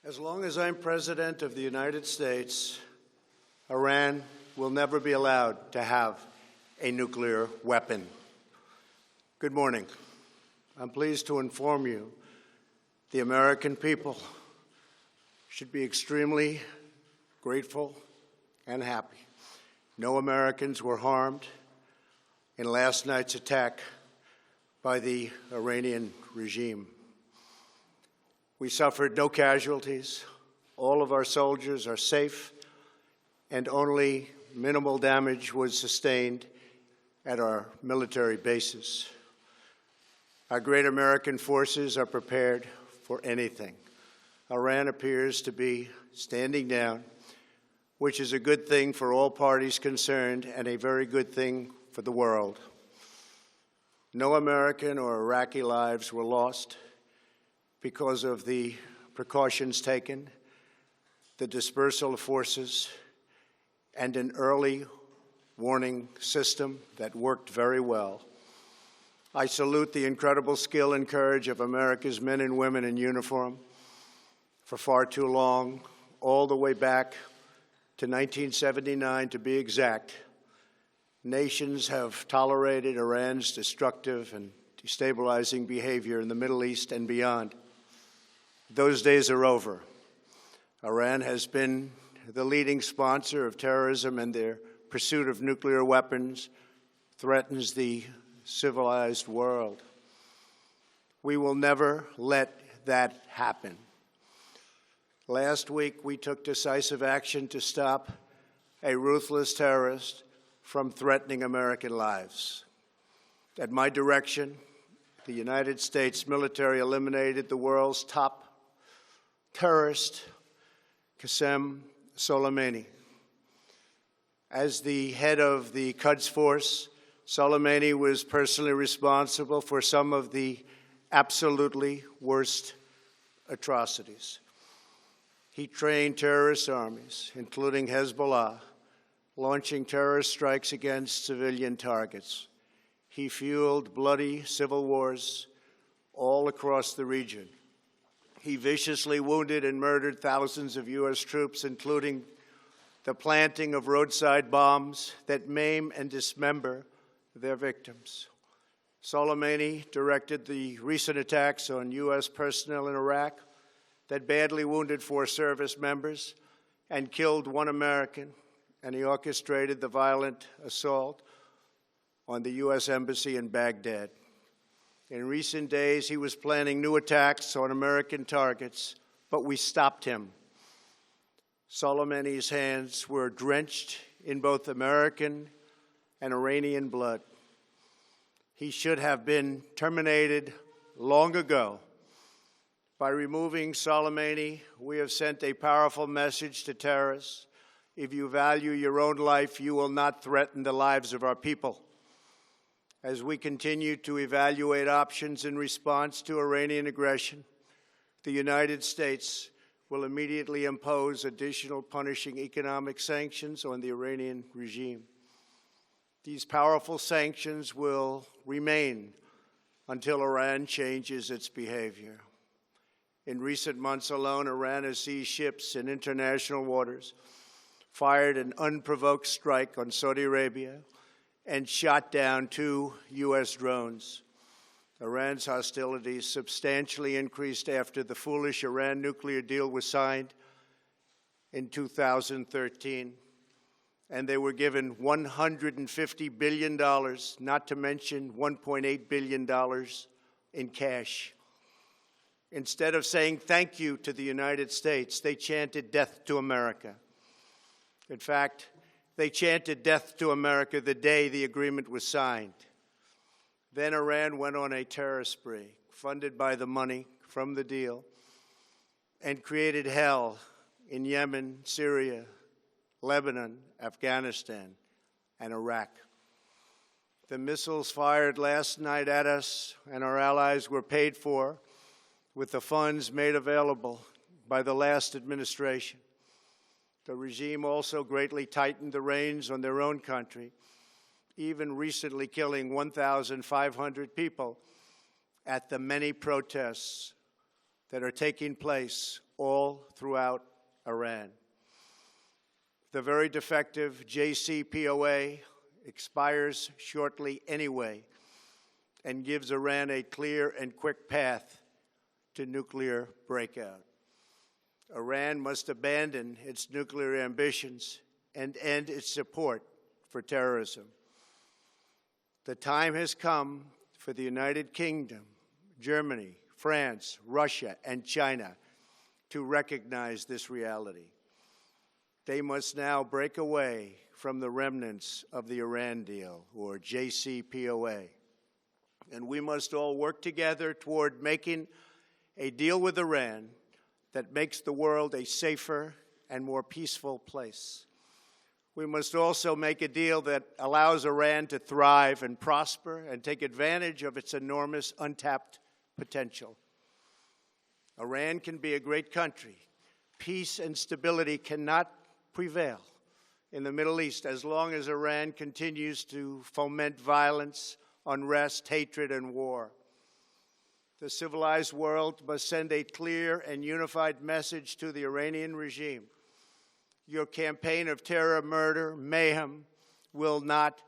As long as I'm President of the United States, Iran will never be allowed to have a nuclear weapon. Good morning. I'm pleased to inform you the American people should be extremely grateful and happy. No Americans were harmed in last night's attack by the Iranian regime. We suffered no casualties. All of our soldiers are safe, and only minimal damage was sustained at our military bases. Our great American forces are prepared for anything. Iran appears to be standing down, which is a good thing for all parties concerned and a very good thing for the world. No American or Iraqi lives were lost because of the precautions taken, the dispersal of forces, and an early warning system that worked very well. I salute the incredible skill and courage of America's men and women in uniform. For far too long, all the way back to 1979 to be exact, nations have tolerated Iran's destructive and destabilizing behavior in the Middle East and beyond. Those days are over. Iran has been the leading sponsor of terrorism, and their pursuit of nuclear weapons threatens the civilized world. We will never let that happen. Last week, we took decisive action to stop a ruthless terrorist from threatening American lives. At my direction, the United States military eliminated the world's top terrorist, Qasem Soleimani. As the head of the Quds Force, Soleimani was personally responsible for some of the absolutely worst atrocities. He trained terrorist armies, including Hezbollah, launching terrorist strikes against civilian targets. He fueled bloody civil wars all across the region. He viciously wounded and murdered thousands of U.S. troops, including the planting of roadside bombs that maim and dismember their victims. Soleimani directed the recent attacks on U.S. personnel in Iraq that badly wounded 4 service members and killed 1 American, and he orchestrated the violent assault on the U.S. Embassy in Baghdad. In recent days, he was planning new attacks on American targets, but we stopped him. Soleimani's hands were drenched in both American and Iranian blood. He should have been terminated long ago. By removing Soleimani, we have sent a powerful message to terrorists. If you value your own life, you will not threaten the lives of our people. As we continue to evaluate options in response to Iranian aggression, the United States will immediately impose additional punishing economic sanctions on the Iranian regime. These powerful sanctions will remain until Iran changes its behavior. In recent months alone, Iran has seized ships in international waters, fired an unprovoked strike on Saudi Arabia, and shot down 2 U.S. drones. Iran's hostilities substantially increased after the foolish Iran nuclear deal was signed in 2013, and they were given $150 billion, not to mention $1.8 billion in cash. Instead of saying thank you to the United States, they chanted death to America. In fact, they chanted death to America the day the agreement was signed. Then Iran went on a terror spree, funded by the money from the deal, and created hell in Yemen, Syria, Lebanon, Afghanistan, and Iraq. The missiles fired last night at us and our allies were paid for with the funds made available by the last administration. The regime also greatly tightened the reins on their own country, even recently killing 1,500 people at the many protests that are taking place all throughout Iran. The very defective JCPOA expires shortly anyway and gives Iran a clear and quick path to nuclear breakout. Iran must abandon its nuclear ambitions and end its support for terrorism. The time has come for the United Kingdom, Germany, France, Russia, and China to recognize this reality. They must now break away from the remnants of the Iran deal, or JCPOA. And we must all work together toward making a deal with Iran that makes the world a safer and more peaceful place. We must also make a deal that allows Iran to thrive and prosper and take advantage of its enormous untapped potential. Iran can be a great country. Peace and stability cannot prevail in the Middle East as long as Iran continues to foment violence, unrest, hatred, and war. The civilized world must send a clear and unified message to the Iranian regime. Your campaign of terror, murder, mayhem will not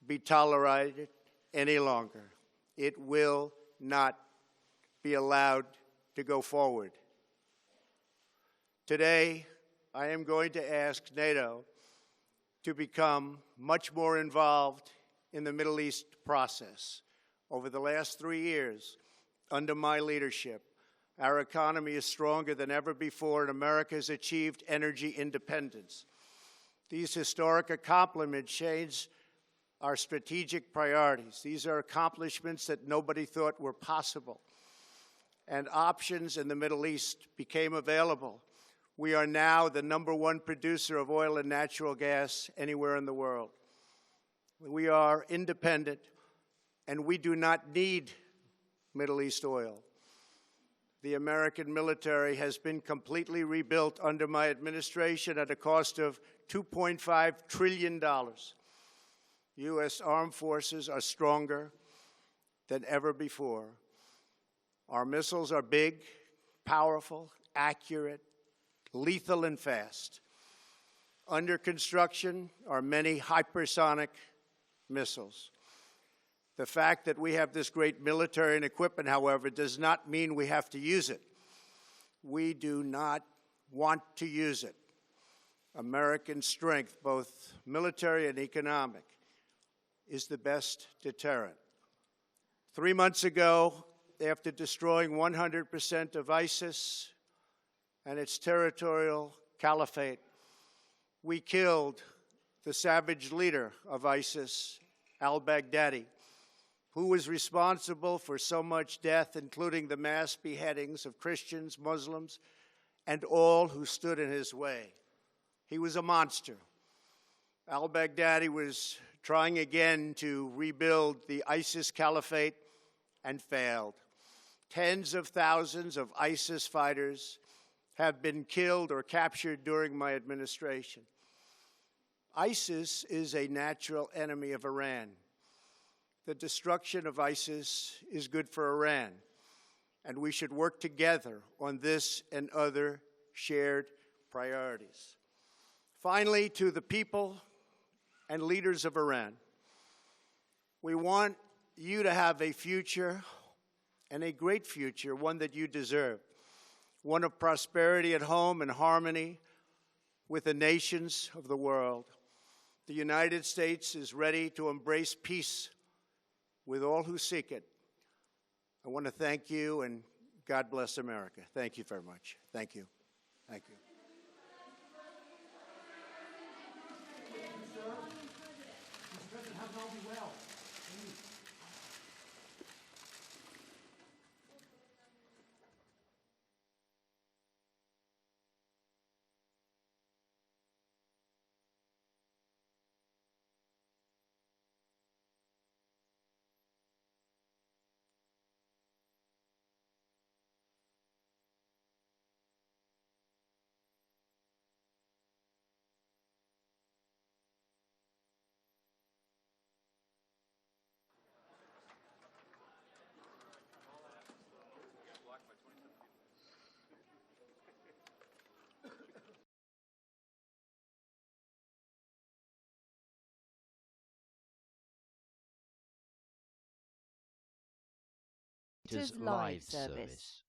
be tolerated any longer. It will not be allowed to go forward. Today, I am going to ask NATO to become much more involved in the Middle East process. Over the last 3 years, under my leadership, our economy is stronger than ever before, and America has achieved energy independence. These historic accomplishments change our strategic priorities. These are accomplishments that nobody thought were possible. And options in the Middle East became available. We are now the #1 producer of oil and natural gas anywhere in the world. We are independent, and we do not need Middle East oil. The American military has been completely rebuilt under my administration at a cost of $2.5 trillion. U.S. armed forces are stronger than ever before. Our missiles are big, powerful, accurate, lethal, and fast. Under construction are many hypersonic missiles. The fact that we have this great military and equipment, however, does not mean we have to use it. We do not want to use it. American strength, both military and economic, is the best deterrent. 3 months ago, after destroying 100% of ISIS and its territorial caliphate, we killed the savage leader of ISIS, al-Baghdadi, who was responsible for so much death, including the mass beheadings of Christians, Muslims, and all who stood in his way. He was a monster. Al-Baghdadi was trying again to rebuild the ISIS caliphate and failed. Tens of thousands of ISIS fighters have been killed or captured during my administration. ISIS is a natural enemy of Iran. The destruction of ISIS is good for Iran, and we should work together on this and other shared priorities. Finally, to the people and leaders of Iran, we want you to have a future, and a great future, one that you deserve, one of prosperity at home and harmony with the nations of the world. The United States is ready to embrace peace with all who seek it. I want to thank you, and God bless America. Thank you very much. Thank you. Thank you. Mr. President, have all be well. Reuters live service.